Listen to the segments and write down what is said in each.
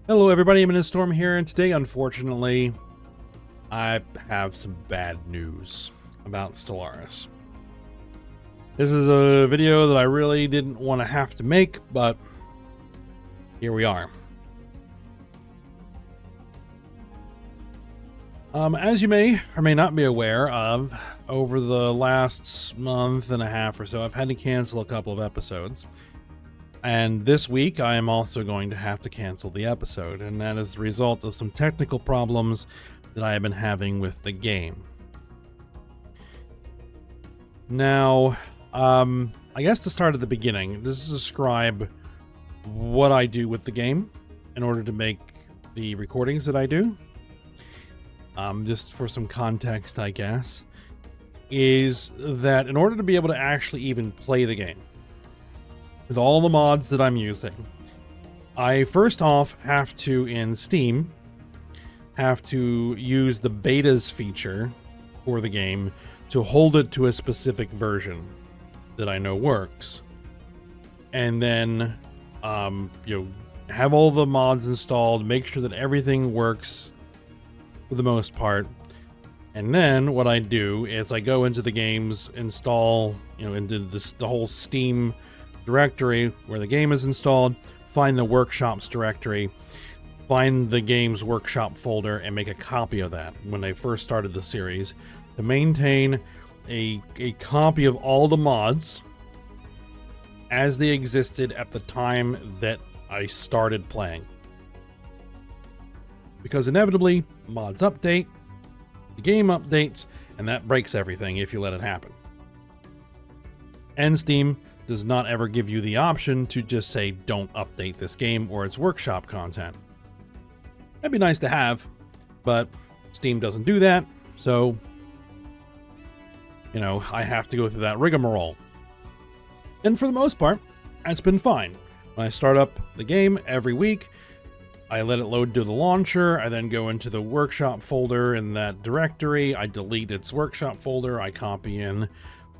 Hello everybody, I'm in a storm here, and today, unfortunately, I have some bad news about Stellaris. This is a video that I really didn't want to have to make, but here we are. As you may or may not be aware of, over the last month and a half or so, I've had to cancel a couple of episodes. And this week, I am also going to have to cancel the episode, and that is the result of some technical problems that I have been having with the game. Now, I guess to start at the beginning, this is to describe what I do with the game in order to make the recordings that I do. Just for some context, I guess, is that in order to be able to actually even play the game, with all the mods that I'm using, I first off have to, in Steam, have to use the betas feature for the game to hold it to a specific version that I know works. And then, have all the mods installed, make sure that everything works for the most part. And then what I do is I go into the game's install, into the whole Steam directory where the game is installed, find the workshops directory, find the game's workshop folder, and make a copy of that when I first started the series to maintain a copy of all the mods as they existed at the time that I started playing. Because inevitably, mods update, the game updates, and that breaks everything if you let it happen. And Steam does not ever give you the option to just say, don't update this game or its workshop content. That'd be nice to have, but Steam doesn't do that, so, I have to go through that rigmarole. And for the most part, it's been fine. When I start up the game every week, I let it load to the launcher, I then go into the workshop folder in that directory, I delete its workshop folder, I copy in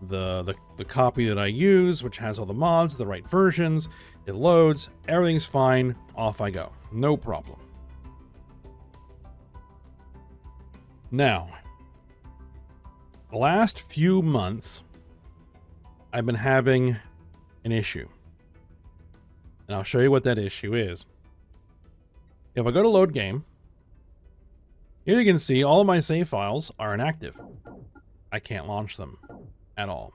the copy that I use, which has all the mods, the right versions, it loads, everything's fine, off I go. No problem. Now, the last few months, I've been having an issue. And I'll show you what that issue is. If I go to load game, here you can see all of my save files are inactive. I can't launch them at all.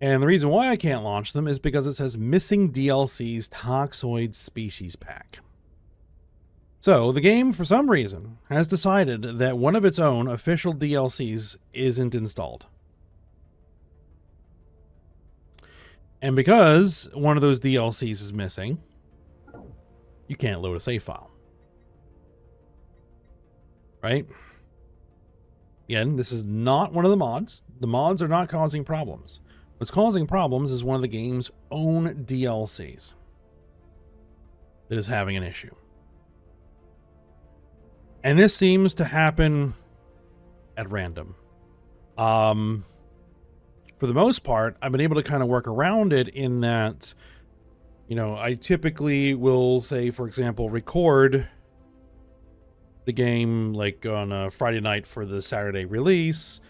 And the reason why I can't launch them is because it says missing DLC's Toxoid Species Pack. So the game, for some reason, has decided that one of its own official DLCs isn't installed. And because one of those DLCs is missing, you can't load a save file. Right? Again, this is not one of the mods. The mods are not causing problems. What's causing problems is one of the game's own DLCs that is having an issue. And this seems to happen at random. For the most part, I've been able to kind of work around it in that, I typically will say, for example, record the game like on a Friday night for the Saturday release.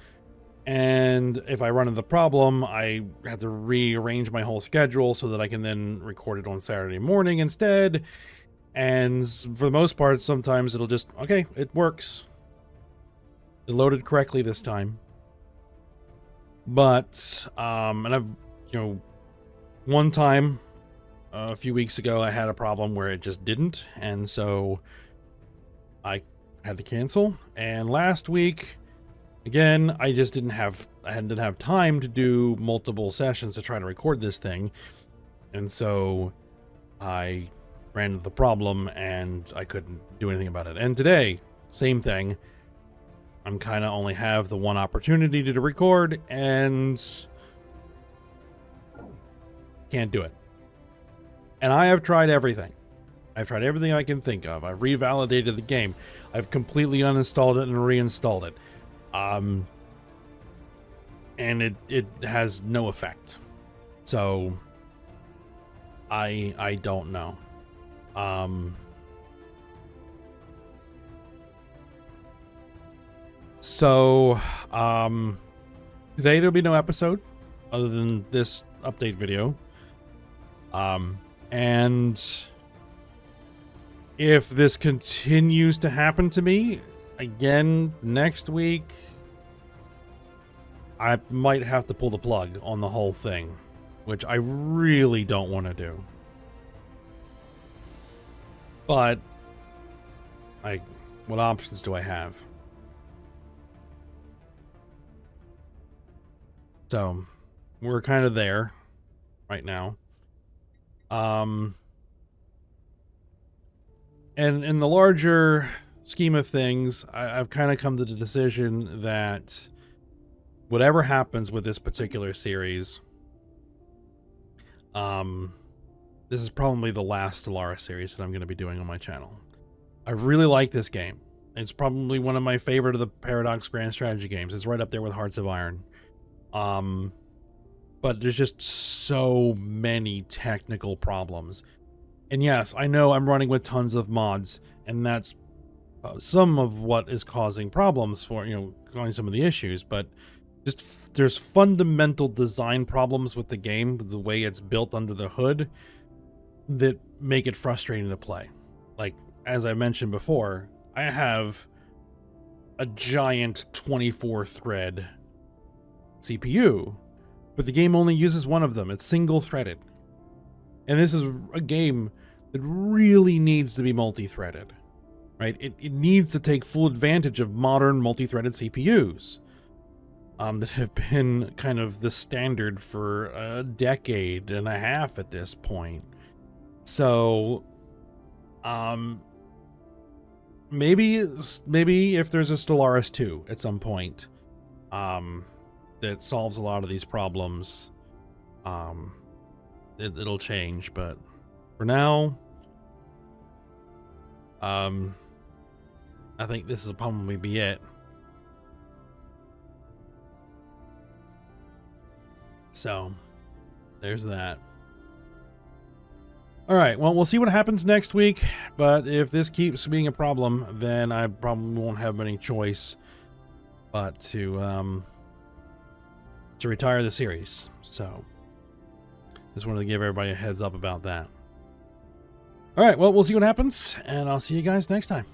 And if I run into the problem, I have to rearrange my whole schedule so that I can then record it on Saturday morning instead. And for the most part, sometimes it'll just, okay, it works. It loaded correctly this time. But, and I've, one time a few weeks ago, I had a problem where it just didn't. And so I had to cancel. And last week, again, I didn't have time to do multiple sessions to try to record this thing. And so I ran into the problem and I couldn't do anything about it. And today, same thing. I'm kind of only have the one opportunity to record and can't do it. And I have tried everything. I've tried everything I can think of. I've revalidated the game. I've completely uninstalled it and reinstalled it. And it has no effect. So I don't know. So, today there'll be no episode other than this update video. And if this continues to happen to me again next week, I might have to pull the plug on the whole thing, which I really don't want to do. But what options do I have? So we're kind of there right now. And in the larger scheme of things, I've kind of come to the decision that whatever happens with this particular series, this is probably the last Stellaris series that I'm going to be doing on my channel. I really like this game. It's probably one of my favorite of the Paradox Grand Strategy games. It's right up there with Hearts of Iron. But there's just so many technical problems. And yes, I know I'm running with tons of mods, and that's some of what is causing problems for, causing some of the issues, but just there's fundamental design problems with the game, the way it's built under the hood, that make it frustrating to play. Like, as I mentioned before, I have a giant 24-thread CPU, but the game only uses one of them. It's single-threaded. And this is a game that really needs to be multi-threaded, right? It needs to take full advantage of modern multi-threaded CPUs that have been kind of the standard for a decade and a half at this point. So, maybe if there's a Stellaris 2 at some point, that solves a lot of these problems, it'll change. But for now, I think this will probably be it. So there's that. All right, well, we'll see what happens next week, but if this keeps being a problem, then I probably won't have any choice but to retire the series. So just wanted to give everybody a heads up about that. All right, well, we'll see what happens, and I'll see you guys next time.